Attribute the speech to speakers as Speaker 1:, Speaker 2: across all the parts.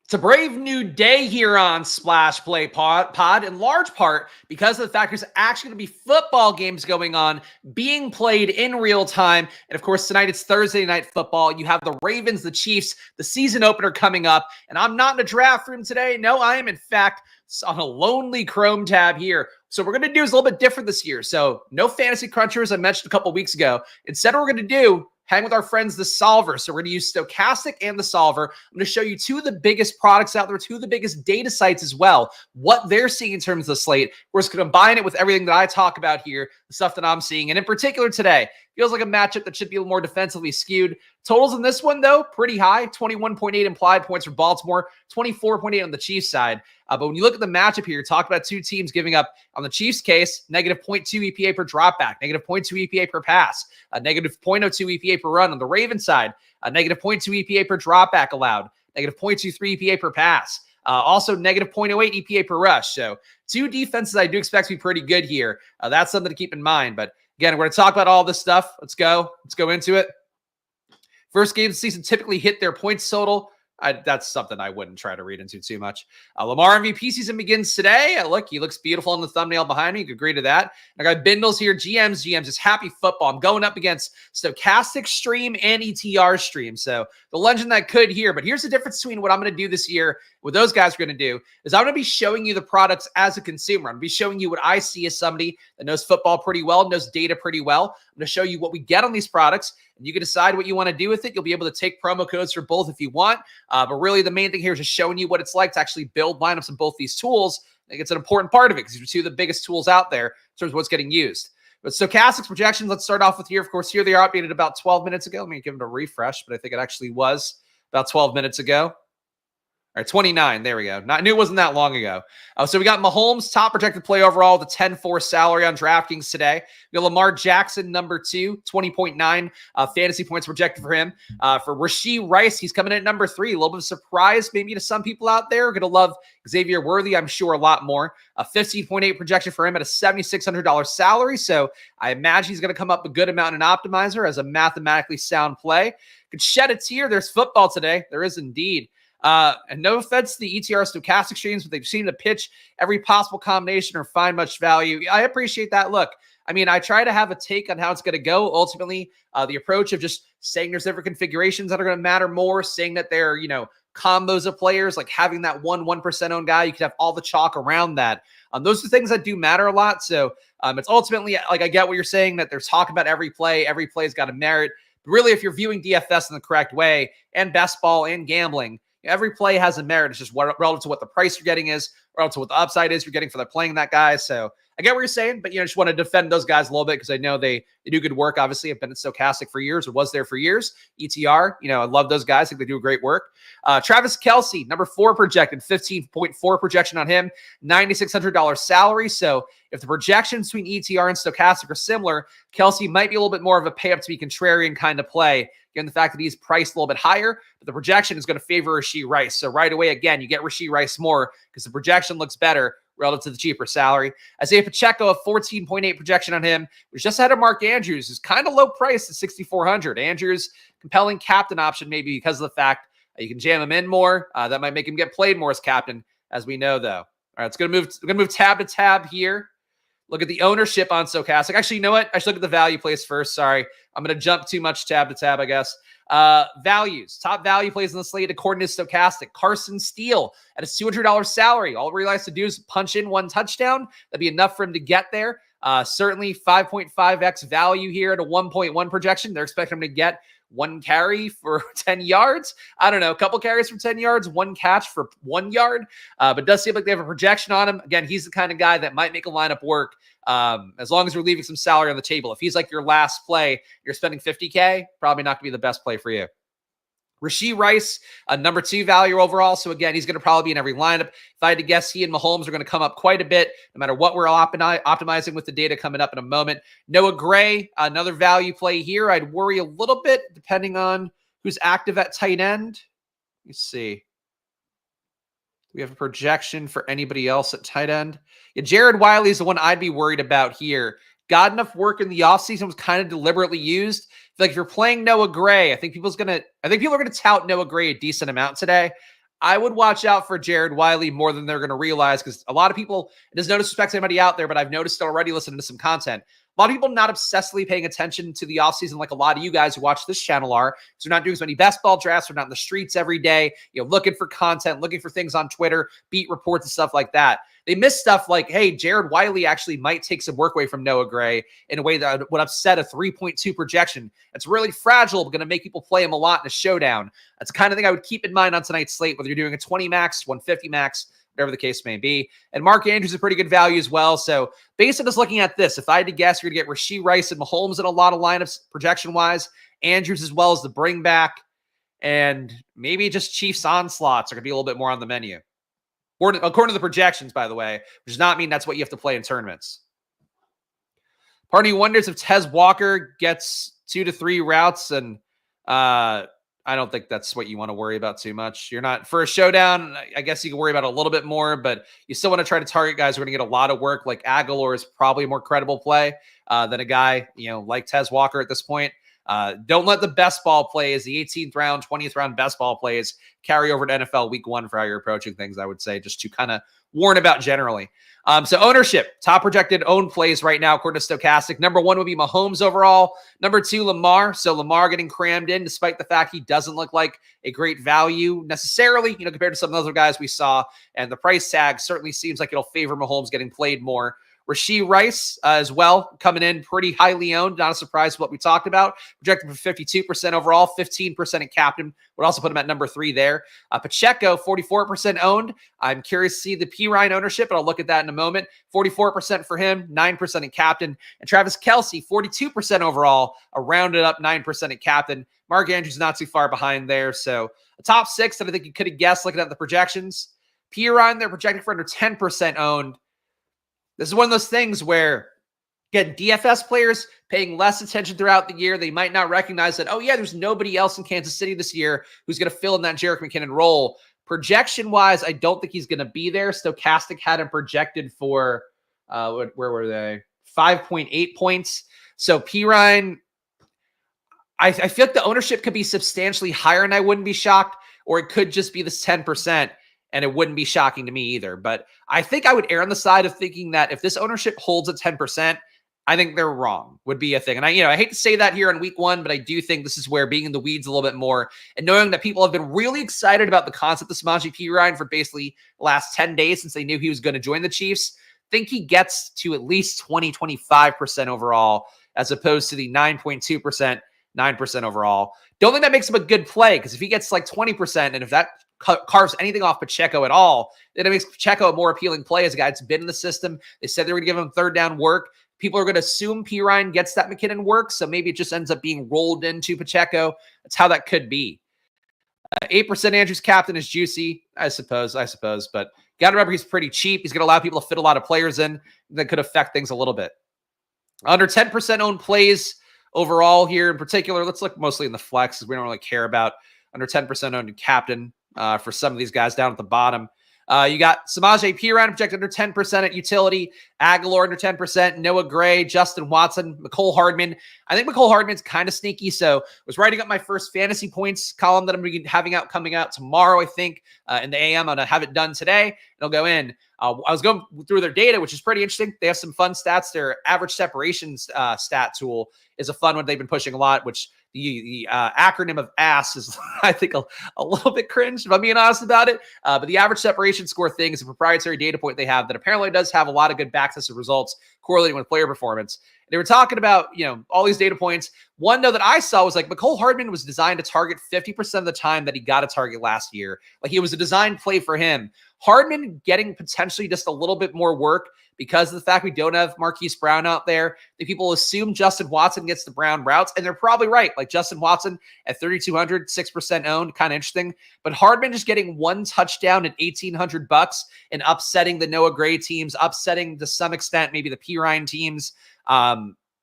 Speaker 1: It's a brave new day here on Splash Play Pod, in large part because of the fact there's actually going to be football games going on, being played in real time. And of course, tonight it's Thursday Night Football. You have the Ravens, the Chiefs, the season opener coming up. And I'm not in a draft room today. No, I am, in fact, on a lonely Chrome tab here. So what we're going to do is a little bit different this year. So no fantasy crunchers, I mentioned a couple weeks ago. Instead, what we're going to do, hang with our friends, the Solver. So we're going to use Stochastic and the Solver. I'm going to show you two of the biggest products out there, two of the biggest data sites as well, what they're seeing in terms of the slate. We're just going to combine it with everything that I talk about here, the stuff that I'm seeing. And in particular today, feels like a matchup that should be a little more defensively skewed. Totals in this one, though, pretty high. 21.8 implied points for Baltimore, 24.8 on the Chiefs side. But when you look at the matchup here, talk about two teams giving up, on the Chiefs case, negative 0.2 EPA per dropback, negative 0.2 EPA per pass, negative 0.02 EPA per run. On the Ravens side, negative 0.2 EPA per dropback allowed, negative 0.23 EPA per pass. Also, negative 0.08 EPA per rush. So two defenses I do expect to be pretty good here. That's something to keep in mind. But again, we're going to talk about all this stuff. Let's go into it. First game of the season typically hit their points total. That's something I wouldn't try to read into too much. Lamar MVP season begins today. Look, he looks beautiful on the thumbnail behind me. You can agree to that. I got Bindles here, GMs, just happy football. I'm going up against Stochastic Stream and ETR Stream. So the legend that could here. But here's the difference between what I'm going to do this year, what those guys are going to do, is I'm going to be showing you the products as a consumer. I'm going to be showing you what I see as somebody that knows football pretty well, knows data pretty well. I'm going to show you what we get on these products, and you can decide what you want to do with it. You'll be able to take promo codes for both if you want. But really, the main thing here is just showing you what it's like to actually build lineups in both these tools. I think it's an important part of it because these are two of the biggest tools out there in terms of what's getting used. But Stochastic's projections, let's start off with here. Of course, here they are updated about 12 minutes ago. Let me give them a refresh, but I think it actually was about 12 minutes ago. All right, 29. There we go. I knew it wasn't that long ago. So we got Mahomes, top projected play overall, the 10-4 salary on DraftKings today. We got Lamar Jackson, number 2, 20.9 fantasy points projected for him. For Rashee Rice, he's coming in at number 3. A little bit of a surprise maybe to some people out there. Going to love Xavier Worthy, I'm sure, a lot more. 15.8 projection for him at a $7,600 salary. So I imagine he's going to come up a good amount in Optimizer as a mathematically sound play. Could shed a tear. There's football today. There is indeed. And no offense to the ETR Stochastic streams, but they've seemed to pitch every possible combination or find much value. I appreciate that. Look, I mean, I try to have a take on how it's going to go. Ultimately, the approach of just saying there's different configurations that are going to matter more, saying that they're, combos of players, like having that 1% owned guy, you could have all the chalk around that. Those are things that do matter a lot. So it's ultimately, like, I get what you're saying, that there's talk about every play's got a merit. But really, if you're viewing DFS in the correct way, and best ball and gambling, every play has a merit. It's just relative to what the price you're getting is, relative to what the upside is you're getting for playing that guy. So I get what you're saying, but just want to defend those guys a little bit because I know they do good work. Obviously, I've been at Stochastic for years, or was there for years. ETR, I love those guys. I think they do great work. Travis Kelce, number 4 projected, 15.4 projection on him, $9,600 salary. So if the projections between ETR and Stochastic are similar, Kelce might be a little bit more of a pay up to be contrarian kind of play, given the fact that he's priced a little bit higher, but the projection is going to favor Rashee Rice. So right away, again, you get Rashee Rice more because the projection looks better relative to the cheaper salary. Isaiah Pacheco, a 14.8 projection on him, was just ahead of Mark Andrews, who's kind of low priced at $6,400. Andrews, compelling captain option maybe because of the fact you can jam him in more. That might make him get played more as captain, as we know, though. All right, it's going to move tab to tab here. Look at the ownership on Stochastic. Actually, you know what? I should look at the value plays first. Sorry. I'm going to jump too much tab to tab, I guess. Values. Top value plays in the slate according to Stochastic. Carson Steele at a $200 salary. All he has to do is punch in 1 touchdown. That'd be enough for him to get there. Certainly 5.5x value here at a 1.1 projection. They're expecting him to get 1 carry for 10 yards. I don't know, a couple carries for 10 yards, 1 catch for 1 yard. But it does seem like they have a projection on him. Again, he's the kind of guy that might make a lineup work as long as you're leaving some salary on the table. If he's like your last play, you're spending $50K, probably not going to be the best play for you. Rashee Rice, number 2 value overall. So again, he's going to probably be in every lineup. If I had to guess, he and Mahomes are going to come up quite a bit, no matter what we're optimizing with the data coming up in a moment. Noah Gray, another value play here. I'd worry a little bit depending on who's active at tight end. Let's see. Do we have a projection for anybody else at tight end? Yeah, Jared Wiley is the one I'd be worried about here. Got enough work in the offseason, was kind of deliberately used. Like if you're playing Noah Gray, I think people are going to tout Noah Gray a decent amount today. I would watch out for Jared Wiley more than they're going to realize, because a lot of people, there's no disrespect to anybody out there, but I've noticed already listening to some content, a lot of people not obsessively paying attention to the offseason like a lot of you guys who watch this channel are. So they're not doing as many best ball drafts. They're not in the streets every day, looking for content, looking for things on Twitter, beat reports and stuff like that. They miss stuff like, hey, Jared Wiley actually might take some work away from Noah Gray in a way that would upset a 3.2 projection. It's really fragile, but going to make people play him a lot in a showdown. That's the kind of thing I would keep in mind on tonight's slate, whether you're doing a 20 max, 150 max, whatever the case may be. And Mark Andrews is a pretty good value as well. So based on just looking at this, if I had to guess, you're going to get Rashee Rice and Mahomes in a lot of lineups projection-wise, Andrews as well as the bring back, and maybe just Chiefs onslaughts are going to be a little bit more on the menu. According to the projections, by the way, which does not mean that's what you have to play in tournaments. Part of me wonders if Tez Walker gets 2 to 3 routes, and I don't think that's what you want to worry about too much. You're not, for a showdown, I guess you can worry about it a little bit more, but you still want to try to target guys who are going to get a lot of work. Like Aguilar is probably a more credible play than a guy, like Tez Walker at this point. Don't let the best ball plays, the 18th round, 20th round best ball plays, carry over to NFL week 1 for how you're approaching things, I would say, just to kind of warn about generally. So ownership, top projected owned plays right now, according to Stochastic. Number 1 would be Mahomes overall. Number 2, Lamar. So Lamar getting crammed in, despite the fact he doesn't look like a great value necessarily, compared to some of the other guys we saw. And the price tag certainly seems like it'll favor Mahomes getting played more. Rashee Rice as well, coming in pretty highly owned. Not a surprise to what we talked about. Projected for 52% overall, 15% in captain. Would also put him at number 3 there. Pacheco, 44% owned. I'm curious to see the Pirine ownership, but I'll look at that in a moment. 44% for him, 9% in captain. And Travis Kelce, 42% overall, a rounded up 9% in captain. Mark Andrews not too far behind there. So a top 6 that I think you could have guessed looking at the projections. Pirine, they're projected for under 10% owned. This is one of those things where, again, DFS players paying less attention throughout the year, they might not recognize that, oh, yeah, there's nobody else in Kansas City this year who's going to fill in that Jerick McKinnon role. Projection-wise, I don't think he's going to be there. Stochastic had him projected for, where were they? 5.8 points. So Pirine, I feel like the ownership could be substantially higher, and I wouldn't be shocked, or it could just be this 10%. And it wouldn't be shocking to me either. But I think I would err on the side of thinking that if this ownership holds at 10%, I think they're wrong, would be a thing. And I hate to say that here in week 1, but I do think this is where being in the weeds a little bit more and knowing that people have been really excited about the concept of Samaje Perine for basically the last 10 days since they knew he was going to join the Chiefs, think he gets to at least 25% overall, as opposed to the 9.2%, 9% overall. Don't think that makes him a good play, because if he gets like 20%, and if that carves anything off Pacheco at all, then it makes Pacheco a more appealing play as a guy that's been in the system. They said they were going to give him third down work. People are going to assume Pirine gets that McKinnon work, so maybe it just ends up being rolled into Pacheco. That's how that could be. 8% Andrews captain is juicy, I suppose, but got to remember he's pretty cheap. He's going to allow people to fit a lot of players in. That could affect things a little bit. Under 10% owned plays overall here in particular. Let's look mostly in the flex, because we don't really care about under 10% owned captain. For some of these guys down at the bottom. You got Samaje Perine projected under 10% at utility, Aguilar under 10%, Noah Gray, Justin Watson, Mecole Hardman. I think Mecole Hardman's kind of sneaky, so I was writing up my first fantasy points column that I'm going to be having coming out tomorrow, I think, in the AM. I'm going to have it done today. It'll go in. I was going through their data, which is pretty interesting. They have some fun stats. Their average separations stat tool is a fun one they've been pushing a lot, which the acronym of ASS is, I think, a little bit cringe, if I'm being honest about it. But the average separation score thing is a proprietary data point they have that apparently does have a lot of good backtested results correlating with player performance. They were talking about, all these data points. One, though, that I saw was like Mecole Hardman was designed to target 50% of the time that he got a target last year. Like, it was a design play for him. Hardman getting potentially just a little bit more work because of the fact we don't have Marquise Brown out there. The people assume Justin Watson gets the Brown routes, and they're probably right. Like, Justin Watson at 3,200, 6% owned, kind of interesting. But Hardman just getting one touchdown at $1,800 and upsetting the Noah Gray teams, upsetting to some extent maybe the Pirine teams.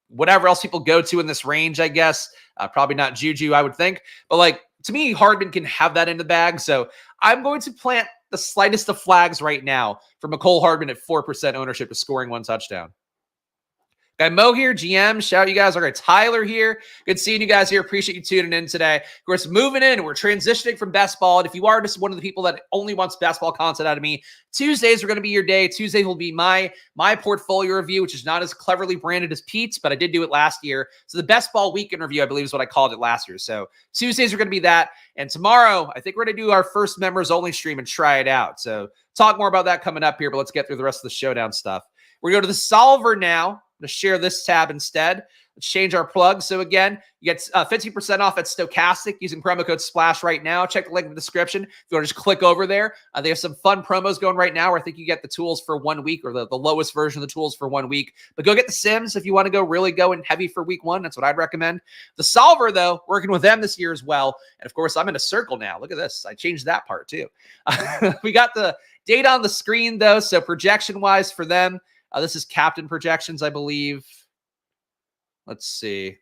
Speaker 1: Whatever else people go to in this range, I guess. Probably not Juju, I would think. But, like, to me, Hardman can have that in the bag. So I'm going to plant the slightest of flags right now for Mecole Hardman at 4% ownership to scoring one touchdown. Guy Mo here, GM. Shout out you guys. All right, Tyler here. Good seeing you guys here. Appreciate you tuning in today. Of course, moving in, we're transitioning from best ball. And if you are just one of the people that only wants best ball content out of me, Tuesdays are going to be your day. Tuesdays will be my portfolio review, which is not as cleverly branded as Pete's, but I did do it last year. So the best ball weekend review, I believe, is what I called it last year. So Tuesdays are going to be that. And tomorrow, I think we're going to do our first members only stream and try it out. So talk more about that coming up here, but let's get through the rest of the showdown stuff. We're going to go to the solver now. I'm going to share this tab instead. Let's change our plug. So again, you get 50% off at Stochastic using promo code SPLASH right now. Check the link in the description. If you want to just click over there, they have some fun promos going right now where I think you get the tools for 1 week, or the lowest version of the tools for 1 week. But go get the Sims if you want to go really in heavy for week 1. That's what I'd recommend. The solver, though, working with them this year as well. And of course, I'm in a circle now. Look at this. I changed that part too. We got the data on the screen, though. So projection-wise for them, this is captain projections, I believe. Let's see.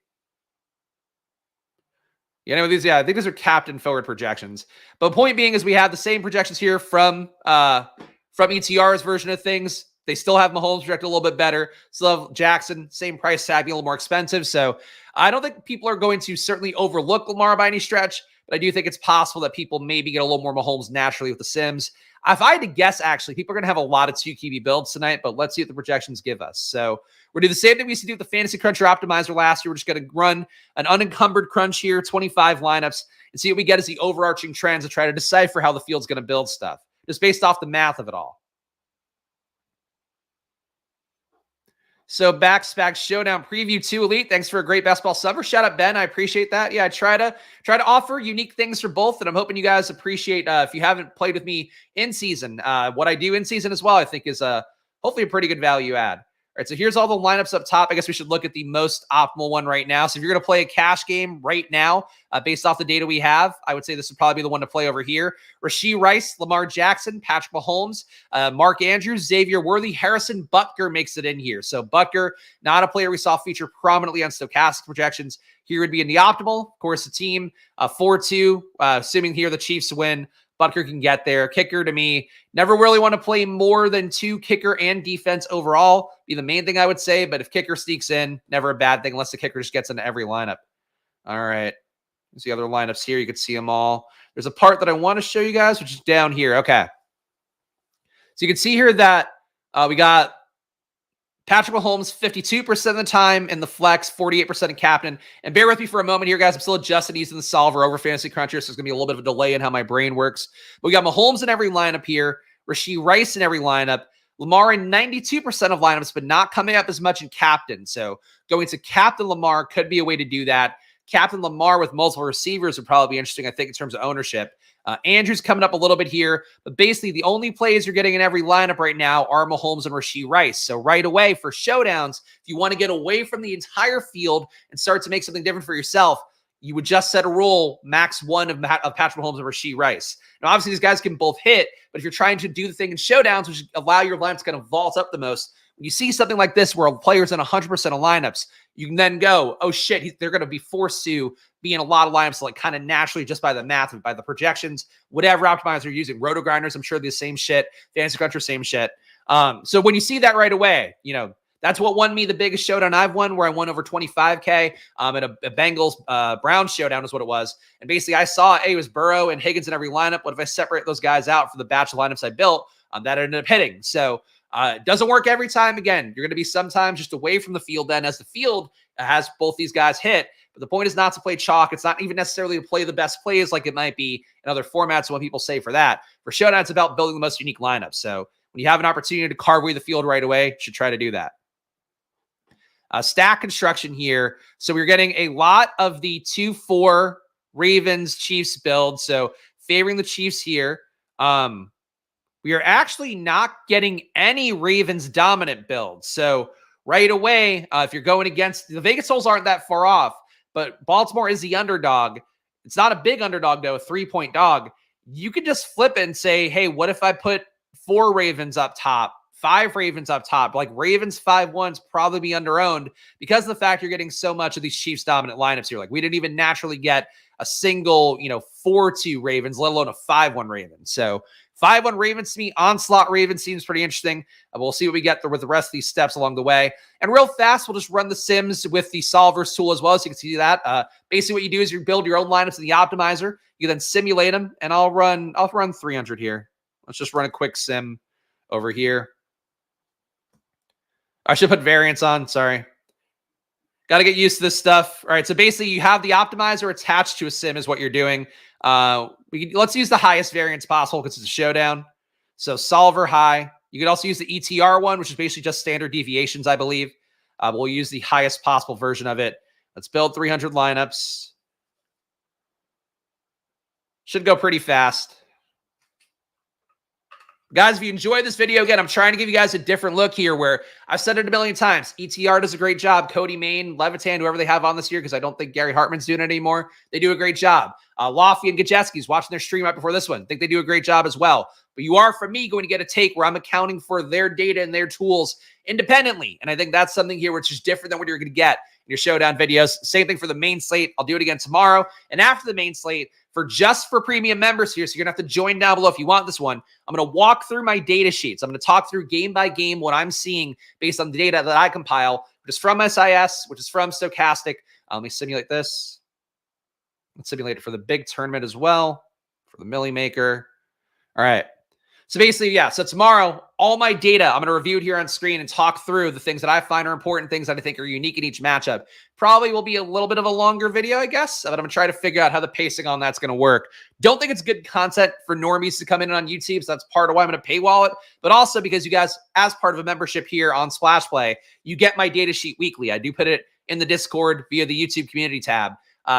Speaker 1: Yeah, anyway, I think these are captain forward projections. But the point being is we have the same projections here from ETR's version of things. They still have Mahomes projected a little bit better. Still have Jackson, same price tag, being a little more expensive. So I don't think people are going to certainly overlook Lamar by any stretch, but I do think it's possible that people maybe get a little more Mahomes naturally with the Sims. If I had to guess, actually, people are going to have a lot of 2 QB builds tonight, but let's see what the projections give us. So we're going to do the same thing we used to do with the Fantasy Cruncher Optimizer last year. We're just going to run an unencumbered crunch here, 25 lineups, and see what we get as the overarching trends to try to decipher how the field's going to build stuff, just based off the math of it all. So back Spags Showdown Preview 2 Elite. Thanks for a great best ball summer. Shout out, Ben. I appreciate that. Yeah, I try to offer unique things for both, and I'm hoping you guys appreciate, if you haven't played with me in season, what I do in season as well, I think is hopefully a pretty good value add. All right, so here's all the lineups up top. I guess we should look at the most optimal one right now. So if you're going to play a cash game right now, based off the data we have, I would say this would probably be the one to play over here. Rashee Rice, Lamar Jackson, Patrick Mahomes, Mark Andrews, Xavier Worthy, Harrison Butker makes it in here. So Butker, not a player we saw feature prominently on Stochastic projections. Here would be in the optimal. Of course, the team 4-2, assuming here the Chiefs win. Butker can get there. Kicker, to me, never really want to play more than 2 kicker and defense overall. Be the main thing I would say, but if kicker sneaks in, never a bad thing unless the kicker just gets into every lineup. All right. There's the other lineups here. You can see them all. There's a part that I want to show you guys, which is down here. Okay. So you can see here that we got Patrick Mahomes 52% of the time in the flex, 48% in captain. And bear with me for a moment here, guys. I'm still adjusting using the solver over Fantasy Cruncher, so there's going to be a little bit of a delay in how my brain works. But we got Mahomes in every lineup here, Rashee Rice in every lineup, Lamar in 92% of lineups, but not coming up as much in captain. So going to captain Lamar could be a way to do that. Captain Lamar with multiple receivers would probably be interesting, I think, in terms of ownership. Andrews coming up a little bit here, but basically the only plays you're getting in every lineup right now are Mahomes and Rashee Rice. So right away for showdowns, if you want to get away from the entire field and start to make something different for yourself, you would just set a rule max 1 of Patrick Mahomes and Rashee Rice. Now, obviously, these guys can both hit, but if you're trying to do the thing in showdowns, which allow your lineups to kind of vault up the most, when you see something like this where a player's in 100% of lineups, you can then go, oh shit, they're going to be forced to be in a lot of lineups, like kind of naturally just by the math and by the projections, whatever optimizer you're using. Roto Grinders, I'm sure the same shit. Fantasy Cruncher, same shit. So when you see that right away, you know, that's what won me the biggest showdown I've won, where I won over 25K at a Bengals Browns showdown is what it was. And basically I saw, hey, it was Burrow and Higgins in every lineup. What if I separate those guys out for the batch of lineups I built? That ended up hitting. So it doesn't work every time. Again, you're going to be sometimes just away from the field then as the field has both these guys hit. But the point is not to play chalk. It's not even necessarily to play the best plays like it might be in other formats when people say for that. For showdown, it's about building the most unique lineup. So when you have an opportunity to carve away the field right away, you should try to do that. Stack construction here. So we're getting a lot of the 2-4 Ravens-Chiefs build. So favoring the Chiefs here. We are actually not getting any Ravens dominant builds. So right away, if you're going against the Vegas totals aren't that far off, but Baltimore is the underdog. It's not a big underdog though, a 3-point dog. You could just flip it and say, hey, what if I put 4 Ravens up top, 5 Ravens up top? Like Ravens 5-1's probably be under-owned because of the fact you're getting so much of these Chiefs dominant lineups here. Like we didn't even naturally get a single, 4-2 Ravens, let alone a 5-1 Ravens. So 5-1 Ravens to me. Onslaught Ravens seems pretty interesting. We'll see what we get with the rest of these steps along the way. And real fast, we'll just run the sims with the solvers tool as well, so you can see that. Basically, what you do is you build your own lineups in the optimizer. You then simulate them, and I'll run 300 here. Let's just run a quick sim over here. I should put variants on. Sorry. Got to get used to this stuff. All right, so basically you have the optimizer attached to a sim is what you're doing. Let's use the highest variance possible because it's a showdown. So solver high. You could also use the ETR one, which is basically just standard deviations, I believe. We'll use the highest possible version of it. Let's build 300 lineups. Should go pretty fast. Guys, if you enjoyed this video, again, I'm trying to give you guys a different look here where I've said it a million times. ETR does a great job. Cody Main, Levitan, whoever they have on this year, because I don't think Gary Hartman's doing it anymore. They do a great job. Lofty and Gajeski's watching their stream right before this one. I think they do a great job as well. But you are, from me, going to get a take where I'm accounting for their data and their tools independently. And I think that's something here which is different than what you're going to get in your showdown videos. Same thing for the main slate. I'll do it again tomorrow. And after the main slate, for premium members here, so you're going to have to join down below if you want this one. I'm going to walk through my data sheets. I'm going to talk through game by game what I'm seeing based on the data that I compile, which is from SIS, which is from Stochastic. Let me simulate this. Let's simulate it for the big tournament as well, for the Millie Maker. All right. So basically, yeah, so tomorrow, all my data, I'm going to review it here on screen and talk through the things that I find are important, things that I think are unique in each matchup. Probably will be a little bit of a longer video, I guess, but I'm going to try to figure out how the pacing on that's going to work. Don't think it's good content for normies to come in on YouTube, so that's part of why I'm going to paywall it, but also because you guys, as part of a membership here on Splash Play, you get my data sheet weekly. I do put it in the Discord via the YouTube community tab.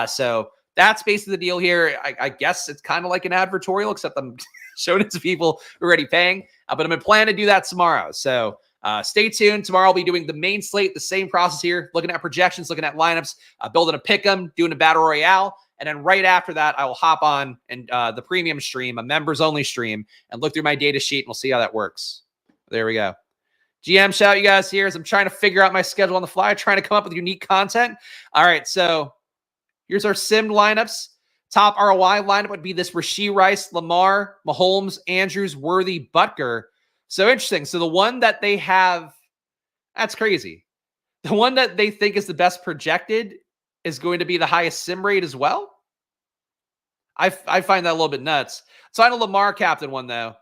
Speaker 1: So that's basically the deal here. I guess it's kind of like an advertorial, except I'm showing it to people who are already paying. But I'm going to plan to do that tomorrow. So stay tuned. Tomorrow I'll be doing the main slate, the same process here, looking at projections, looking at lineups, building a pick'em, doing a battle royale. And then right after that, I will hop on and the premium stream, a members only stream, and look through my data sheet, and we'll see how that works. There we go. GM, shout out you guys here as I'm trying to figure out my schedule on the fly, trying to come up with unique content. All right, so here's our sim lineups. Top ROI lineup would be this Rashee Rice, Lamar, Mahomes, Andrews, Worthy, Butker. So interesting. So the one that they have, that's crazy. The one that they think is the best projected is going to be the highest sim rate as well. I find that a little bit nuts. So I know Lamar captain one though.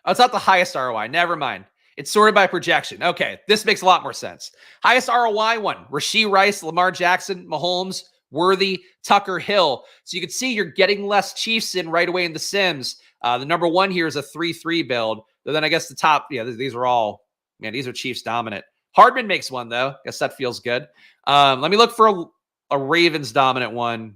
Speaker 1: Oh, it's not the highest ROI. Never mind. It's sorted by projection. Okay, this makes a lot more sense. Highest ROI one, Rashee Rice, Lamar Jackson, Mahomes, Worthy, Tucker, Hill. So you can see you're getting less Chiefs in right away in the sims. The number one here is a 3-3 build. But then I guess the top, yeah, these are all, man, these are Chiefs dominant. Hardman makes one, though. Guess that feels good. Let me look for a Ravens dominant one.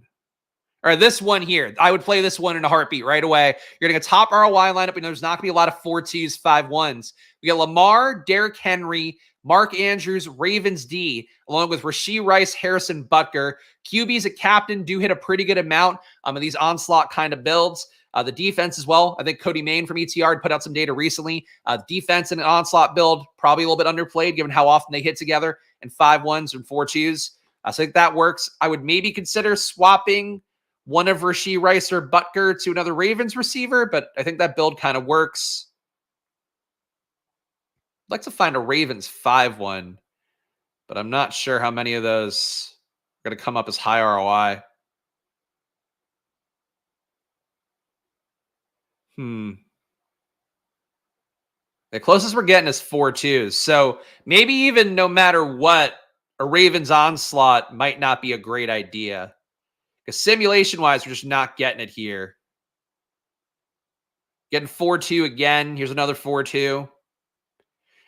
Speaker 1: All right, this one here. I would play this one in a heartbeat right away. You're getting a top ROI lineup, and there's not going to be a lot of 4-2s, 5-1s. We got Lamar, Derrick Henry, Mark Andrews, Ravens D, along with Rashee Rice, Harrison Butker. QBs at captain do hit a pretty good amount of these onslaught kind of builds. The defense as well. I think Cody Main from ETR put out some data recently. Defense in an onslaught build, probably a little bit underplayed given how often they hit together in 5-1s and 4-2s. So I think that works. I would maybe consider swapping one of Rashee Rice or Butker to another Ravens receiver, but I think that build kind of works. I'd like to find a Ravens 5-1, but I'm not sure how many of those are going to come up as high ROI. The closest we're getting is 4-2s. So maybe even no matter what, a Ravens onslaught might not be a great idea. Because simulation-wise, we're just not getting it here. Getting 4-2 again. Here's another 4-2.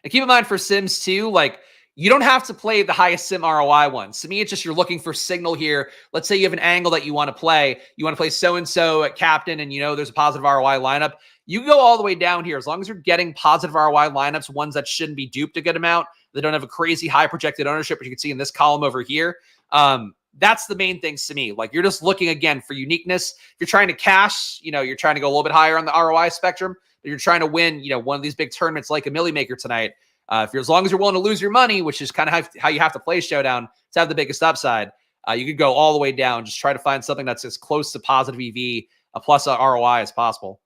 Speaker 1: And keep in mind for Sims too, like you don't have to play the highest sim ROI ones. To me, it's just you're looking for signal here. Let's say you have an angle that you want to play. You want to play so-and-so at captain and you know there's a positive ROI lineup. You go all the way down here. As long as you're getting positive ROI lineups, ones that shouldn't be duped a good amount, they don't have a crazy high projected ownership, which you can see in this column over here. That's the main things to me. Like you're just looking again for uniqueness. If you're trying to cash, you know, you're trying to go a little bit higher on the ROI spectrum. But you're trying to win, you know, one of these big tournaments like a Millie Maker tonight. If you're as long as you're willing to lose your money, which is kind of how you have to play Showdown to have the biggest upside, you could go all the way down. Just try to find something that's as close to positive EV plus a ROI as possible.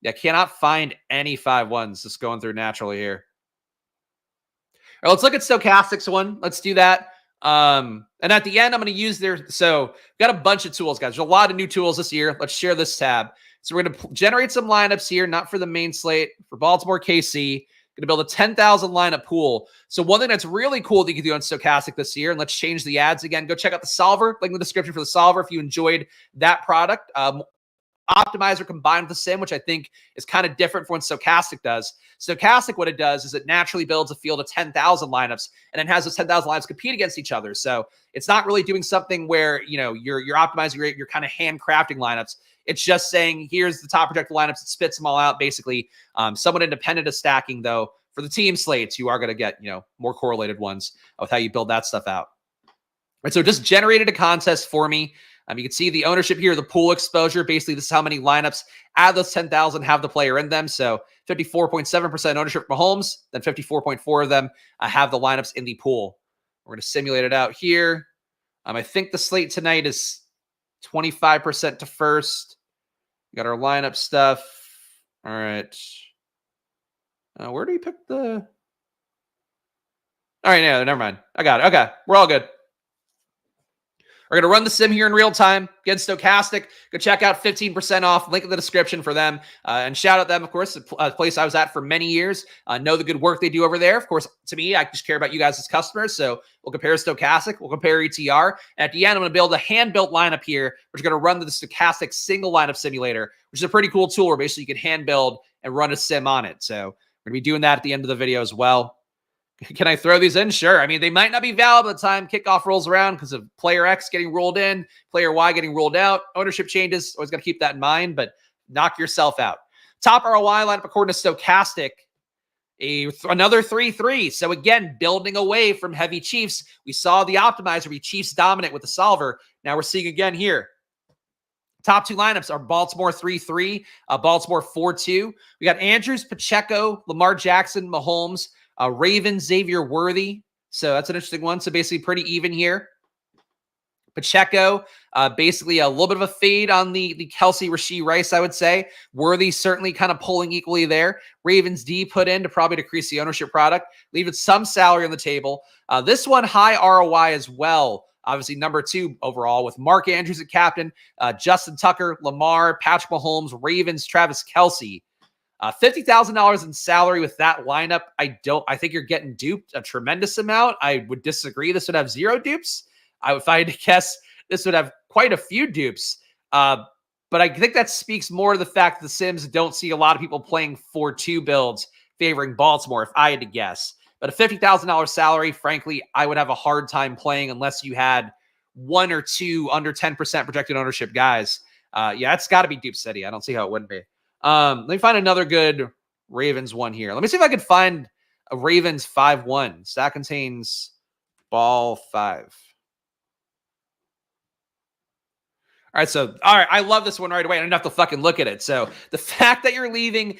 Speaker 1: Yeah, cannot find any 5-1s just going through naturally here. All right, let's look at Stochastics one. Let's do that. And at the end, I'm going to use so got a bunch of tools, guys. There's a lot of new tools this year. Let's share this tab. So we're going to generate some lineups here, not for the main slate, for Baltimore KC. Going to build a 10,000 lineup pool. So one thing that's really cool that you can do on Stochastic this year, and let's change the ads again. Go check out the solver, link in the description for the solver if you enjoyed that product. Optimizer combined with the sim, which I think is kind of different from what Stochastic does. Stochastic, what it does is it naturally builds a field of 10,000 lineups and then has those 10,000 lineups compete against each other. So it's not really doing something where, you're optimizing you're kind of handcrafting lineups. It's just saying, here's the top projected lineups. It spits them all out, basically. Somewhat independent of stacking, though, for the team slates, you are going to get, more correlated ones with how you build that stuff out. All right, so it just generated a contest for me. You can see the ownership here, the pool exposure. Basically, this is how many lineups out of those 10,000 have the player in them. So 54.7% ownership for Mahomes, then 54.4 of them have the lineups in the pool. We're going to simulate it out here. I think the slate tonight is 25% to first. We got our lineup stuff. All right. Where do you pick the... All right, no, never mind. I got it. Okay, we're all good. We're going to run the sim here in real time. Again, Stochastic. Go check out 15% off. Link in the description for them. And shout out them, of course, a place I was at for many years. Know the good work they do over there. Of course, to me, I just care about you guys as customers. So we'll compare Stochastic. We'll compare ETR. And at the end, I'm going to build a hand-built lineup here, which is going to run the Stochastic single lineup simulator, which is a pretty cool tool where basically you can hand build and run a sim on it. So we're going to be doing that at the end of the video as well. Can I throw these in? Sure. I mean, they might not be valid by the time kickoff rolls around because of player X getting ruled in, player Y getting ruled out, ownership changes. Always got to keep that in mind, but knock yourself out. Top ROI lineup according to Stochastic, another 3-3. So again, building away from heavy Chiefs. We saw the optimizer be Chiefs dominant with the solver. Now we're seeing again here. Top two lineups are Baltimore 3-3, Baltimore 4-2. We got Andrews, Pacheco, Lamar Jackson, Mahomes, Ravens, Xavier Worthy. So that's an interesting one. So basically pretty even here. Pacheco, basically a little bit of a fade on the Kelsey Rashee Rice, I would say. Worthy certainly kind of pulling equally there. Ravens D put in to probably decrease the ownership product, leaving some salary on the table. This one high ROI as well. Obviously, number 2 overall with Mark Andrews at captain, Justin Tucker, Lamar, Patrick Mahomes, Ravens, Travis Kelce. $50,000 in salary with that lineup. I think you're getting duped a tremendous amount. I would disagree. This would have 0 dupes. If I had to guess, this would have quite a few dupes. But I think that speaks more to the fact that the Sims don't see a lot of people playing 4-2 builds favoring Baltimore, if I had to guess. But a $50,000 salary, frankly, I would have a hard time playing unless you had 1 or 2 under 10% projected ownership guys. Yeah, it's got to be dupe city. I don't see how it wouldn't be. Let me find another good Ravens one here. Let me see if I could find a Ravens 5-1. Stack contains ball 5. All right, I love this one right away. I don't have to fucking look at it. So the fact that you're leaving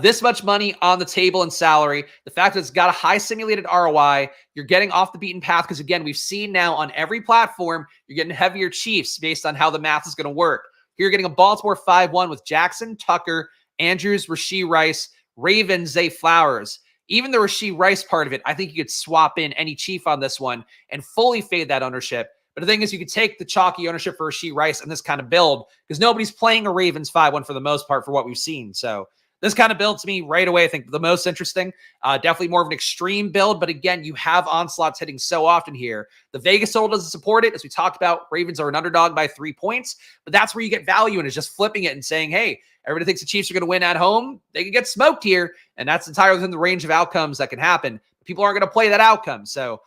Speaker 1: this much money on the table in salary, the fact that it's got a high simulated ROI, you're getting off the beaten path because, again, we've seen now on every platform, you're getting heavier Chiefs based on how the math is going to work. Here you're getting a Baltimore 5-1 with Jackson, Tucker, Andrews, Rashee Rice, Ravens, Zay Flowers. Even the Rashee Rice part of it, I think you could swap in any Chief on this one and fully fade that ownership. But the thing is, you could take the chalky ownership for Rashee Rice and this kind of build because nobody's playing a Ravens 5-1 for the most part for what we've seen. So this kind of build to me right away, I think the most interesting. Definitely more of an extreme build. But again, you have onslaughts hitting so often here. The Vegas total doesn't support it. As we talked about, Ravens are an underdog by 3 points. But that's where you get value in, is just flipping it and saying, hey, everybody thinks the Chiefs are going to win at home. They can get smoked here. And that's entirely within the range of outcomes that can happen. People aren't going to play that outcome. So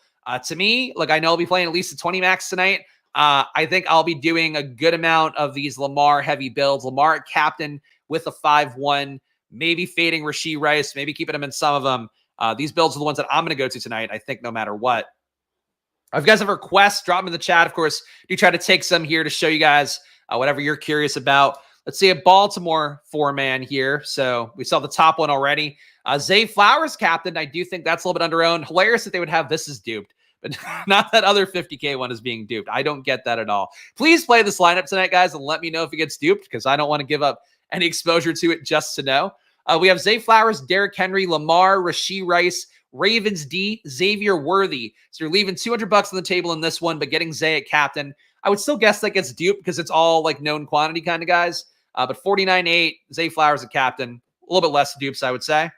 Speaker 1: to me, look, I know I'll be playing at least a 20 max tonight. I think I'll be doing a good amount of these Lamar heavy builds. Lamar at captain with a 5-1, maybe fading Rashee Rice, maybe keeping him in some of them. These builds are the ones that I'm going to go to tonight, I think, no matter what. If you guys have requests, drop them in the chat. Of course, do try to take some here to show you guys whatever you're curious about. Let's see a Baltimore 4-man here. So we saw the top one already. Zay Flowers captain. I do think that's a little bit under-owned. Hilarious that they would have this as duped, but not that other 50K one is being duped. I don't get that at all. Please play this lineup tonight, guys, and let me know if it gets duped because I don't want to give up any exposure to it just to know. We have Zay Flowers, Derrick Henry, Lamar, Rashee Rice, Ravens D, Xavier Worthy. So you're leaving $200 on the table in this one, but getting Zay at captain. I would still guess that gets duped because it's all like known quantity kind of guys. But 49.8, Zay Flowers at captain. A little bit less dupes, I would say. I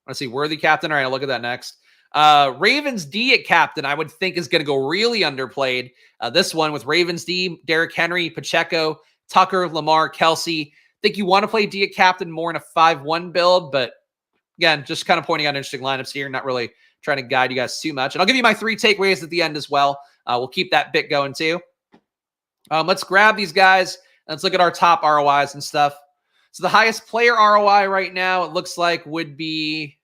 Speaker 1: want to see Worthy captain. All right, I'll look at that next. Ravens D at captain, I would think is going to go really underplayed. This one with Ravens D, Derrick Henry, Pacheco, Tucker, Lamar, Kelsey. Think you want to play D at captain more in a 5-1 build, but again, just kind of pointing out interesting lineups here, not really trying to guide you guys too much. And I'll give you my 3 takeaways at the end as well. We'll keep that bit going too. Let's grab these guys. Let's look at our top ROIs and stuff. So the highest player ROI right now, it looks like it'd be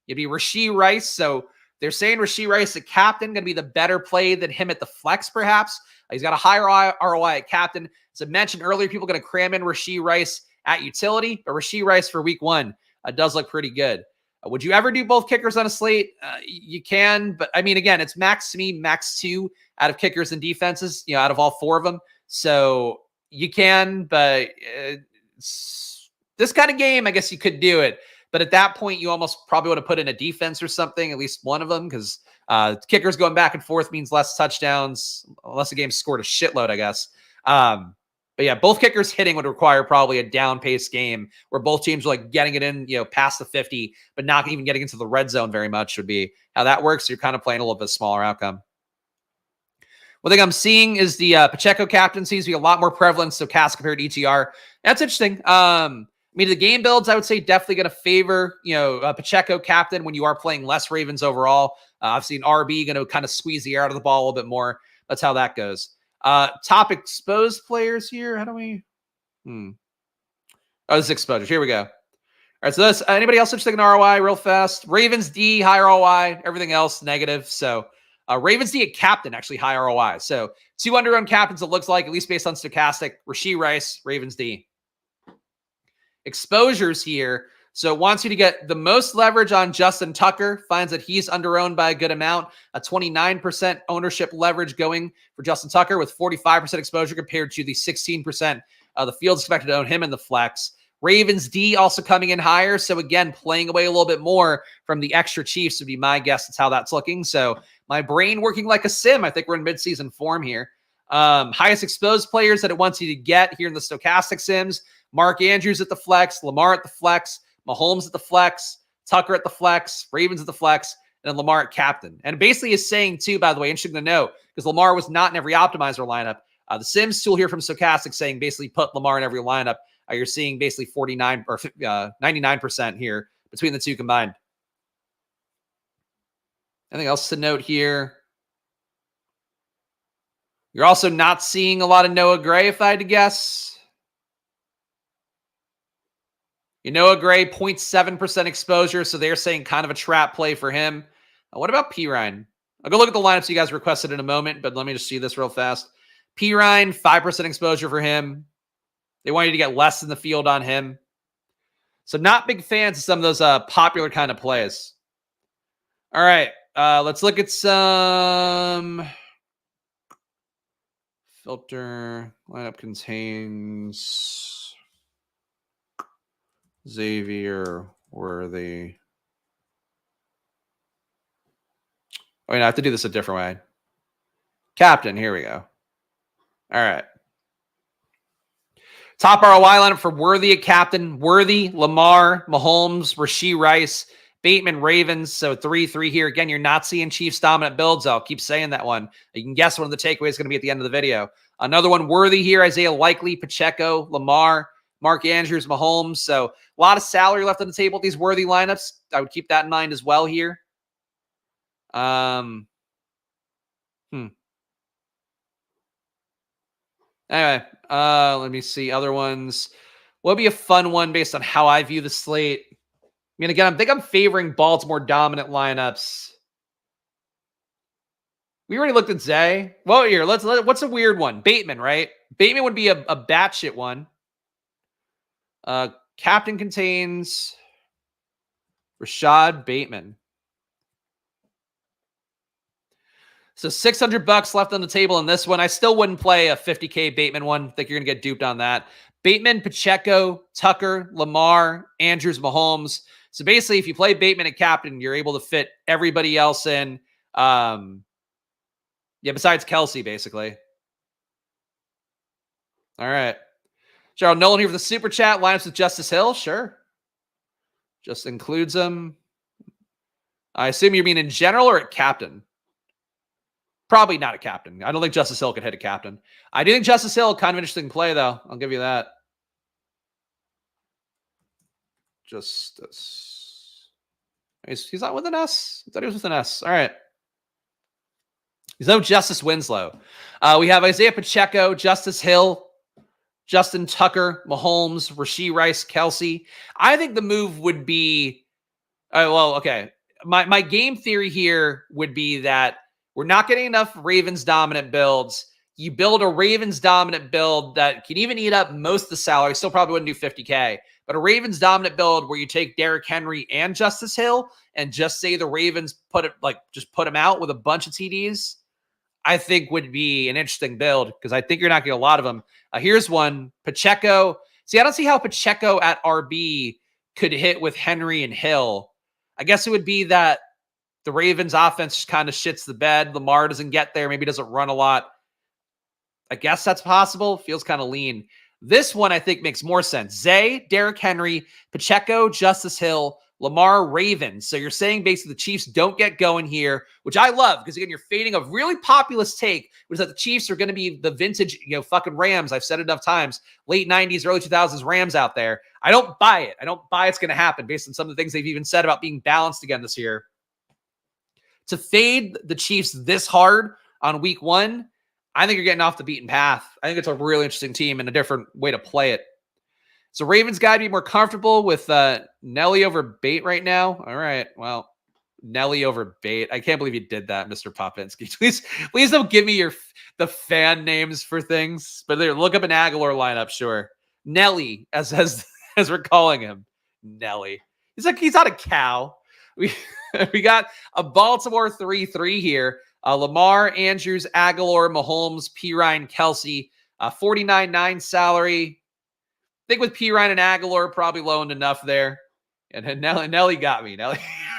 Speaker 1: Rashee Rice. So they're saying Rashee Rice, the captain, going to be the better play than him at the flex, perhaps. He's got a higher ROI at captain. As I mentioned earlier, people are going to cram in Rashee Rice at utility, but Rashee Rice for week 1 does look pretty good. Would you ever do both kickers on a slate? You can, but I mean, again, it's max to me, max 2 out of kickers and defenses, out of all 4 of them. So you can, but this kind of game, I guess you could do it. But at that point, you almost probably would have put in a defense or something, at least one of them, because kickers going back and forth means less touchdowns, unless the game scored a shitload, I guess. But yeah, both kickers hitting would require probably a down-paced game where both teams are like getting it in, past the 50, but not even getting into the red zone very much would be how that works. So you're kind of playing a little bit smaller outcome. One thing I'm seeing is the Pacheco captain seems to be a lot more prevalent, stochastic compared to ETR. That's interesting. The game builds, I would say, definitely going to favor, Pacheco captain when you are playing less Ravens overall. I've seen RB going to kind of squeeze the air out of the ball a little bit more. That's how that goes. Top exposed players here. How do we? Oh, this is exposure. Here we go. All right. So this, anybody else interested in ROI real fast? Ravens D, high ROI. Everything else negative. So Ravens D at captain, actually high ROI. So 2 underrun captains, it looks like, at least based on stochastic. Rashee Rice, Ravens D. Exposures here. So it wants you to get the most leverage on Justin Tucker, finds that he's underowned by a good amount, a 29% ownership leverage going for Justin Tucker with 45% exposure compared to the 16% the field's expected to own him in the flex. Ravens D also coming in higher. So again, playing away a little bit more from the extra Chiefs would be my guess. That's how that's looking. So my brain working like a sim. I think we're in midseason form here. Highest exposed players that it wants you to get here in the stochastic sims. Mark Andrews at the flex, Lamar at the flex, Mahomes at the flex, Tucker at the flex, Ravens at the flex, and then Lamar at captain. And basically is saying too, by the way, interesting to know, because Lamar was not in every optimizer lineup. The Sims tool here from Stochastic saying basically put Lamar in every lineup. You're seeing basically 49 or 99% here between the two combined. Anything else to note here? You're also not seeing a lot of Noah Gray, if I had to guess. Noah Gray, 0.7% exposure, so they're saying kind of a trap play for him. What about P. Ryan? I'll go look at the lineups you guys requested in a moment, but let me just see this real fast. P. Ryan, 5% exposure for him. They want you to get less in the field on him. So not big fans of some of those popular kind of plays. All right, let's look at some filter. Lineup contains Xavier Worthy. Oh, I have to do this a different way. Captain, here we go. All right. Top ROI lineup for Worthy at captain. Worthy, Lamar, Mahomes, Rashee Rice, Bateman, Ravens. So 3-3 here. Again, you're not seeing Chiefs dominant builds. I'll keep saying that one. You can guess one of the takeaways is going to be at the end of the video. Another one, Worthy here. Isaiah Likely, Pacheco, Lamar, Mark Andrews, Mahomes. So a lot of salary left on the table with these Worthy lineups. I would keep that in mind as well here. Anyway, let me see other ones. What would be a fun one based on how I view the slate? I mean, again, I think I'm favoring Baltimore dominant lineups. We already looked at Zay. Well, here, what's a weird one? Bateman, right? Bateman would be a batshit one. Captain contains Rashad Bateman. So $600 left on the table in this one. I still wouldn't play a 50K Bateman one. I think you're going to get duped on that. Bateman, Pacheco, Tucker, Lamar, Andrews, Mahomes. So basically, if you play Bateman at captain, you're able to fit everybody else in. Besides Kelsey, basically. All right. Gerald Nolan here for the super chat. Lineups with Justice Hill. Sure. Just includes him. I assume you mean in general or at captain? Probably not a captain. I don't think Justice Hill could hit a captain. I do think Justice Hill, kind of interesting play, though. I'll give you that. Justice. He's not with an S. I thought he was with an S. All right. He's no Justice Winslow. We have Isaiah Pacheco, Justice Hill, Justin Tucker, Mahomes, Rashee Rice, Kelsey. I think the move would be, okay. My game theory here would be that we're not getting enough Ravens dominant builds. You build a Ravens dominant build that can even eat up most of the salary. Still probably wouldn't do 50K, but a Ravens dominant build where you take Derrick Henry and Justice Hill and just say the Ravens put him out with a bunch of TDs, I think would be an interesting build because I think you're not getting a lot of them. Here's one, Pacheco. See, I don't see how Pacheco at RB could hit with Henry and Hill. I guess it would be that the Ravens offense just kind of shits the bed. Lamar doesn't get there. Maybe doesn't run a lot. I guess that's possible. Feels kind of lean. This one I think makes more sense. Zay, Derrick Henry, Pacheco, Justice Hill, Lamar, Ravens. So you're saying basically the Chiefs don't get going here, which I love because again, you're fading a really populist take, which is that the Chiefs are going to be the vintage, fucking Rams. I've said it enough times, late 90s, early 2000s Rams out there. I don't buy it. I don't buy it's going to happen based on some of the things they've even said about being balanced again this year. To fade the Chiefs this hard on week one, I think you're getting off the beaten path. I think it's a really interesting team and a different way to play it. So Ravens got to be more comfortable with Nelly over Bait right now. All right, well, Nelly over Bait. I can't believe you did that, Mr. Popinski. Please don't give me the fan names for things. But there, look up an Aguilar lineup, sure. Nelly, as we're calling him, Nelly. He's not a cow. We got a Baltimore 3-3 here. Lamar, Andrews, Aguilar, Mahomes, Pirine, Kelsey. 49.9 salary. I think with Pirine and Aguilar, probably loaned enough there. And Nelly got me.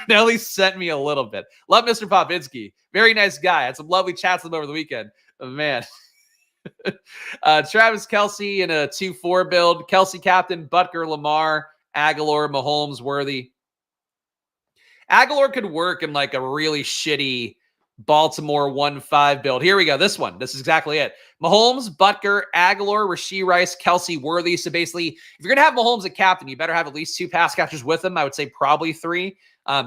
Speaker 1: Nelly sent me a little bit. Love Mr. Popinski. Very nice guy. Had some lovely chats with him over the weekend. Oh, man. Travis Kelsey in a 2-4 build. Kelsey captain, Butker, Lamar, Aguilar, Mahomes, Worthy. Aguilar could work in like a really shitty Baltimore 1-5 build. Here we go. This one. This is exactly it. Mahomes, Butker, Aguilar, Rashee Rice, Kelsey, Worthy. So basically, if you're going to have Mahomes at captain, you better have at least 2 pass catchers with him. I would say probably 3.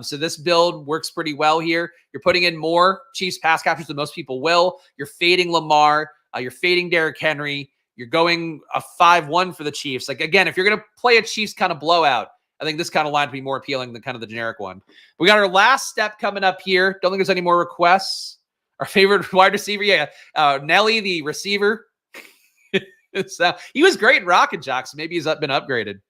Speaker 1: So this build works pretty well here. You're putting in more Chiefs pass catchers than most people will. You're fading Lamar. You're fading Derrick Henry. You're going a 5-1 for the Chiefs. Like, again, if you're going to play a Chiefs kind of blowout, I think this kind of line would be more appealing than kind of the generic one. We got our last step coming up here. Don't think there's any more requests. Our favorite wide receiver, Nelly, the receiver. So he was great in Rocket Jocks. Maybe he's been upgraded.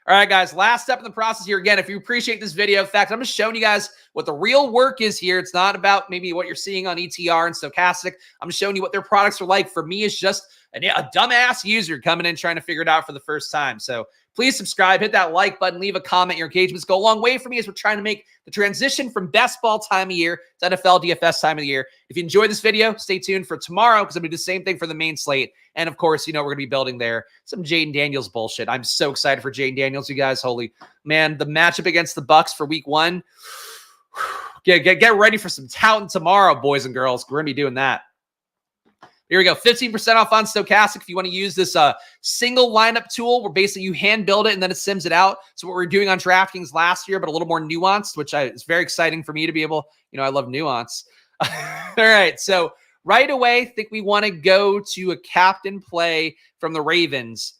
Speaker 1: All right, guys, last step in the process here. Again, if you appreciate this video, in fact, I'm just showing you guys what the real work is here. It's not about maybe what you're seeing on ETR and Stochastic. I'm showing you what their products are like. For me, it's just a dumbass user coming in trying to figure it out for the first time. So please subscribe, hit that like button, leave a comment. Your engagements go a long way for me as we're trying to make the transition from best ball time of year to NFL DFS time of the year. If you enjoyed this video, stay tuned for tomorrow because I'm going to do the same thing for the main slate. And of course, we're going to be building there some Jaden Daniels bullshit. I'm so excited for Jaden Daniels, you guys. Holy man, the matchup against the Bucs for week 1. Get ready for some touting tomorrow, boys and girls. We're going to be doing that. Here we go. 15% off on Stochastic if you want to use this single lineup tool where basically you hand build it and then it sims it out. So what we were doing on DraftKings last year, but a little more nuanced, which is very exciting for me to be able, I love nuance. All right. So right away, I think we want to go to a captain play from the Ravens.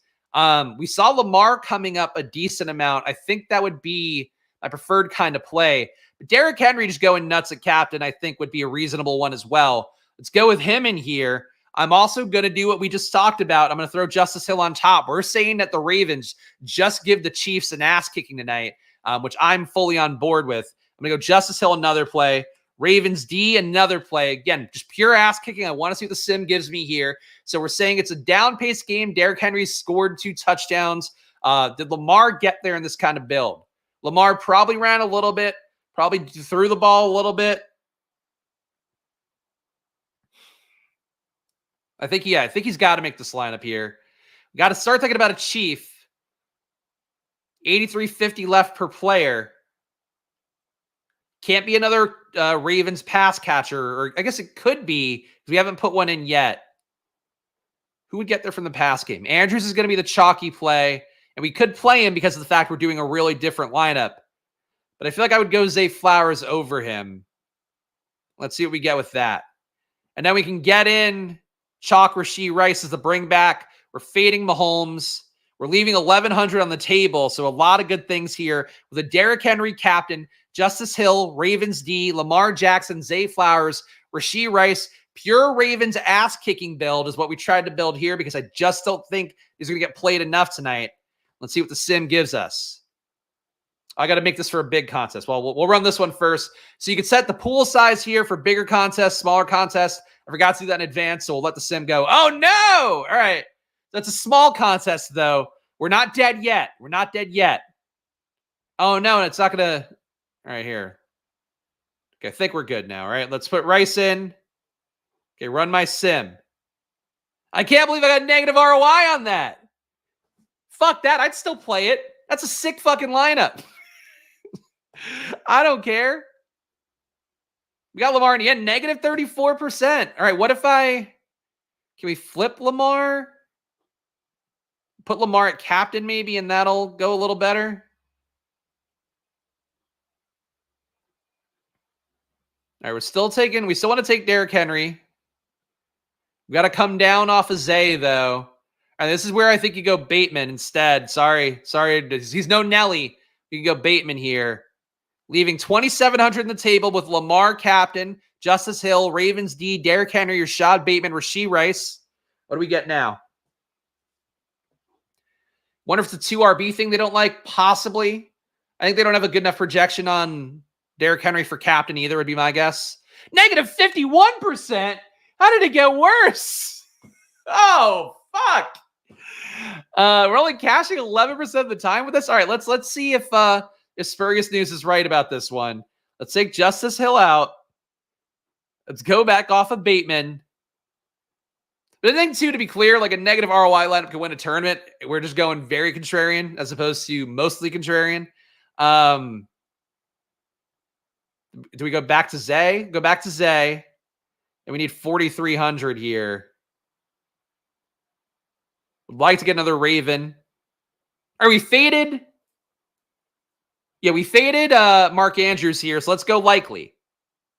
Speaker 1: We saw Lamar coming up a decent amount. I think that would be my preferred kind of play. But Derrick Henry just going nuts at captain, I think would be a reasonable one as well. Let's go with him in here. I'm also going to do what we just talked about. I'm going to throw Justice Hill on top. We're saying that the Ravens just give the Chiefs an ass kicking tonight, which I'm fully on board with. I'm going to go Justice Hill another play, Ravens D, another play. Again, just pure ass kicking. I want to see what the sim gives me here. So we're saying it's a down-paced game. Derrick Henry scored 2 touchdowns. Did Lamar get there in this kind of build? Lamar probably ran a little bit, probably threw the ball a little bit. I think he's got to make this lineup here. We got to start thinking about a Chief. 83.50 left per player. Can't be another Ravens pass catcher, or I guess it could be because we haven't put one in yet. Who would get there from the pass game? Andrews is going to be the chalky play, and we could play him because of the fact we're doing a really different lineup. But I feel like I would go Zay Flowers over him. Let's see what we get with that. And then we can get in Chalk Rashee Rice as the bring back. We're fading Mahomes. We're leaving 1,100 on the table, so a lot of good things here with a Derrick Henry captain, Justice Hill, Ravens D, Lamar Jackson, Zay Flowers, Rashee Rice. Pure Ravens ass-kicking build is what we tried to build here because I just don't think he's going to get played enough tonight. Let's see what the sim gives us. I got to make this for a big contest. Well, we'll run this one first. So you can set the pool size here for bigger contests, smaller contests. I forgot to do that in advance, so we'll let the sim go. Oh, no! All right. That's a small contest, though. We're not dead yet. We're not dead yet. Oh, no, and it's not going to... All right, here. Okay, I think we're good now, all right? Let's put Rice in. Okay, run my sim. I can't believe I got negative ROI on that. Fuck that. I'd still play it. That's a sick fucking lineup. I don't care. We got Lamar in the end, negative 34%. All right, what if can we flip Lamar? Put Lamar at captain maybe, and that'll go a little better. All right, we still want to take Derrick Henry. We got to come down off of Zay, though. And this is where I think you go Bateman instead. Sorry. He's no Nelly. You can go Bateman here. Leaving 2,700 in the table with Lamar captain, Justice Hill, Ravens D, Derrick Henry, Rashad Bateman, Rashee Rice. What do we get now? Wonder if it's a 2RB thing they don't like? Possibly. I think they don't have a good enough projection on Derrick Henry for captain either, would be my guess. Negative 51%? How did it get worse? Oh, fuck. We're only cashing 11% of the time with this. All right, let's see if Spurgus News is right about this one. Let's take Justice Hill out. Let's go back off of Bateman. But I think, too, to be clear, like a negative ROI lineup could win a tournament. We're just going very contrarian as opposed to mostly contrarian. Do we go back to Zay? Go back to Zay. And we need 4,300 here. Would like to get another Raven. Are we faded? Yeah, we faded Mark Andrews here, so let's go likely.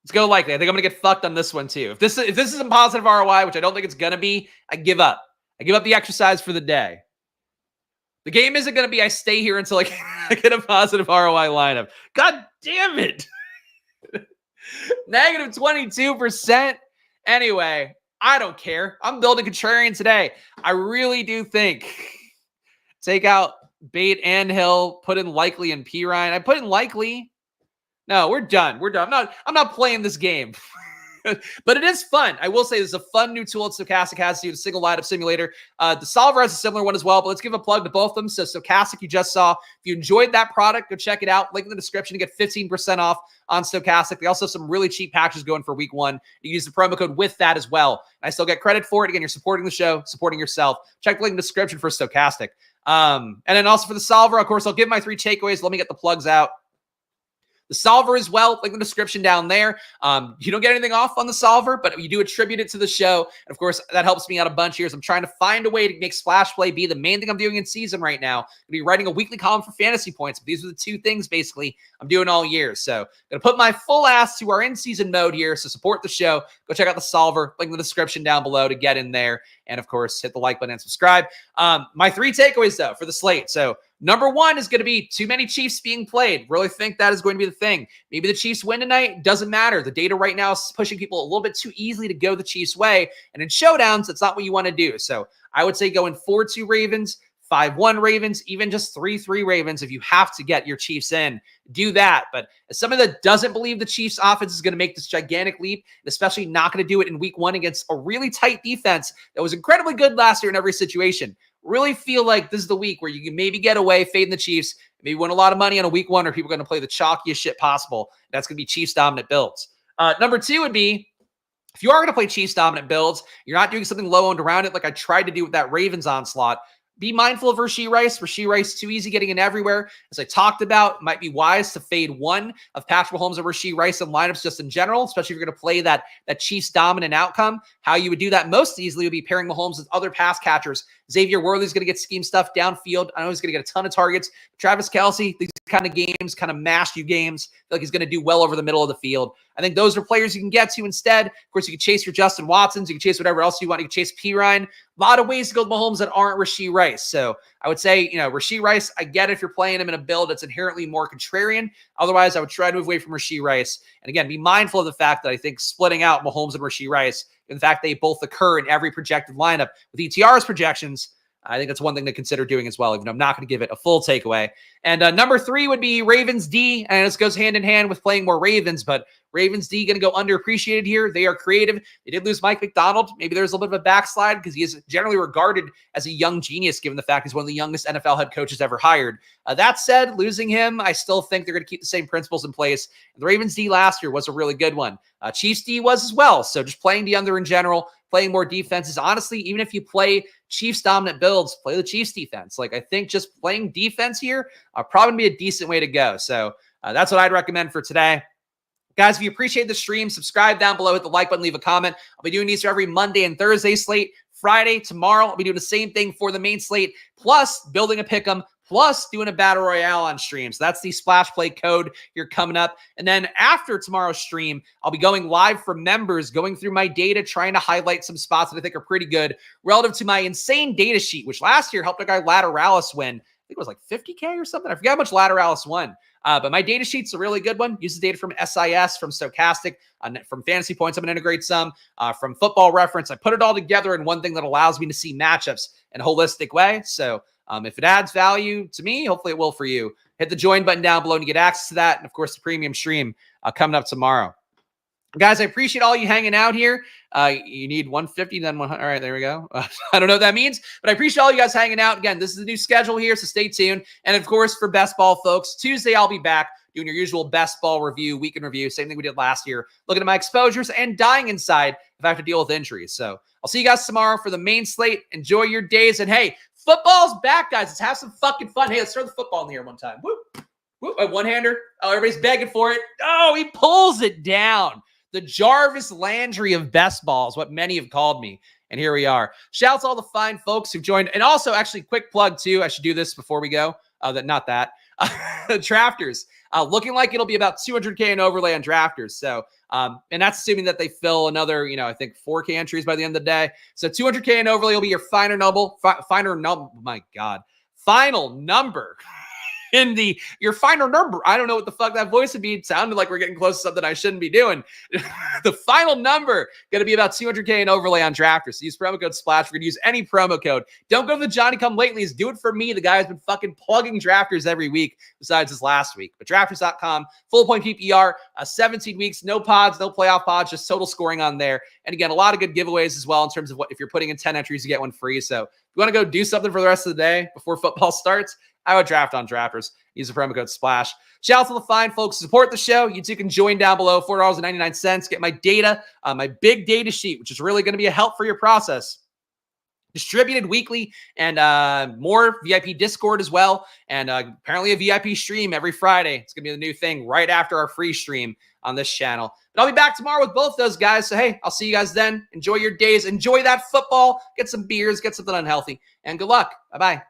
Speaker 1: Let's go likely. I think I'm going to get fucked on this one, too. If this is a positive ROI, which I don't think it's going to be, I give up. I give up the exercise for the day. The game isn't going to be I stay here until I get a positive ROI lineup. God damn it. Negative 22%. Anyway, I don't care. I'm building contrarian today. I really do think take out Bate and Hill, put in likely and P. Ryan. I put in likely. No, we're done. We're done. I'm not playing this game. But it is fun. I will say this is a fun new tool that Stochastic has to do, the single lineup simulator. The Solver has a similar one as well, but let's give a plug to both of them. So Stochastic, you just saw. If you enjoyed that product, go check it out. Link in the description to get 15% off on Stochastic. They also have some really cheap packages going for week 1. You use the promo code with that as well. I still get credit for it. Again, you're supporting the show, supporting yourself. Check the link in the description for Stochastic. And then also for the Solver, of course, I'll give my 3 takeaways. Let me get the plugs out. The Solver as well, link in the description down there. You don't get anything off on the Solver, but you do attribute it to the show. And of course, that helps me out a bunch here as I'm trying to find a way to make Splash Play be the main thing I'm doing in season right now. I'm going to be writing a weekly column for fantasy points, but these are the 2 things basically I'm doing all year. So I'm going to put my full ass to our in-season mode here. So support the show. Go check out the Solver, link in the description down below to get in there. And of course, hit the like button and subscribe. My 3 takeaways though for the slate. So number 1 is going to be too many Chiefs being played. Really think that is going to be the thing. Maybe the Chiefs win tonight. Doesn't matter. The data right now is pushing people a little bit too easily to go the Chiefs' way. And in showdowns, that's not what you want to do. So I would say going 4-2 Ravens, 5-1 Ravens, even just 3-3 Ravens. If you have to get your Chiefs in, do that. But as somebody that doesn't believe the Chiefs offense is going to make this gigantic leap, and especially not going to do it in week 1 against a really tight defense that was incredibly good last year in every situation, really feel like this is the week where you can maybe get away, fade the Chiefs, maybe win a lot of money on a week 1, or people are going to play the chalkiest shit possible. That's going to be Chiefs dominant builds. Number 2 would be, if you are going to play Chiefs dominant builds, you're not doing something low owned around it like I tried to do with that Ravens onslaught. Be mindful of Rashee Rice. Rashee Rice, too easy getting in everywhere. As I talked about, it might be wise to fade one of Patrick Mahomes or Rashee Rice in lineups just in general, especially if you're going to play that Chiefs dominant outcome. How you would do that most easily would be pairing Mahomes with other pass catchers. Xavier Worthy's going to get scheme stuff downfield. I know he's going to get a ton of targets. Travis Kelce, these kind of games, kind of mash you games, I feel like he's going to do well over the middle of the field. I think those are players you can get to instead. Of course, you can chase your Justin Watsons. You can chase whatever else you want. You can chase P. Ryan. A lot of ways to go with Mahomes that aren't Rashee Rice. So I would say, Rashee Rice, I get it if you're playing him in a build that's inherently more contrarian. Otherwise, I would try to move away from Rashee Rice. And again, be mindful of the fact that I think splitting out Mahomes and Rashee Rice, in fact, they both occur in every projected lineup. With ETR's projections, I think that's one thing to consider doing as well, even though I'm not going to give it a full takeaway. And number 3 would be Ravens D, and this goes hand in hand with playing more Ravens, but Ravens D going to go underappreciated here. They are creative. They did lose Mike McDonald. Maybe there's a little bit of a backslide because he is generally regarded as a young genius, given the fact he's one of the youngest NFL head coaches ever hired. That said, losing him, I still think they're going to keep the same principles in place. And the Ravens D last year was a really good one. Chiefs D was as well. So just playing the under in general, playing more defenses. Honestly, even if you play Chiefs dominant builds, play the Chiefs defense. Like, I think just playing defense here probably be a decent way to go. So that's what I'd recommend for today. Guys, if you appreciate the stream, subscribe down below, hit the like button, leave a comment. I'll be doing these for every Monday and Thursday slate. Friday, tomorrow, I'll be doing the same thing for the main slate, plus building a pick'em, plus doing a battle royale on stream. So that's the Splash Play code here coming up. And then after tomorrow's stream, I'll be going live for members, going through my data, trying to highlight some spots that I think are pretty good relative to my insane data sheet, which last year helped a guy Lateralis win. I think it was like 50K or something. I forget how much Lateralis won. But my data sheet's a really good one. Uses data from SIS, from Stochastic, from Fantasy Points. I'm going to integrate some from Football Reference. I put it all together in one thing that allows me to see matchups in a holistic way. So if it adds value to me, hopefully it will for you. Hit the join button down below to get access to that. And of course, the premium stream coming up tomorrow. Guys, I appreciate all you hanging out here. You need 150, then 100. All right, there we go. I don't know what that means, but I appreciate all you guys hanging out. Again, this is the new schedule here, so stay tuned. And of course, for best ball folks, Tuesday I'll be back doing your usual best ball review, weekend review, same thing we did last year, looking at my exposures and dying inside if I have to deal with injuries. So I'll see you guys tomorrow for the main slate. Enjoy your days. And hey, football's back, guys. Let's have some fucking fun. Hey, let's throw the football in the air one time. Whoop, whoop, a one-hander. Oh, everybody's begging for it. Oh, he pulls it down. The Jarvis Landry of best ball is what many have called me. And here we are. Shouts to all the fine folks who've joined. And also, actually, quick plug, too. I should do this before we go. Drafters. Looking like it'll be about 200K in overlay on Drafters. So, and that's assuming that they fill another, I think 4K entries by the end of the day. So 200K in overlay will be your final number. Your final number. I don't know what the fuck that voice would be. It sounded like we're getting close to something I shouldn't be doing. The final number going to be about 200K in overlay on Drafters. So use promo code SPLASH. We're going to use any promo code. Don't go to the Johnny Come Latelys. Do it for me. The guy has been fucking plugging Drafters every week besides this last week. But Drafters.com, full point PPR, 17 weeks, no pods, no playoff pods, just total scoring on there. And again, a lot of good giveaways as well in terms of what, if you're putting in 10 entries, you get one free. So if you want to go do something for the rest of the day before football starts, I would draft on Drafters. Use the promo code SPLASH. Shout out to the fine folks who support the show. You too can join down below, $4.99. Get my data, my big data sheet, which is really going to be a help for your process. Distributed weekly and more VIP Discord as well. And apparently a VIP stream every Friday. It's going to be the new thing right after our free stream on this channel. But I'll be back tomorrow with both those guys. So, hey, I'll see you guys then. Enjoy your days. Enjoy that football. Get some beers. Get something unhealthy. And good luck. Bye-bye.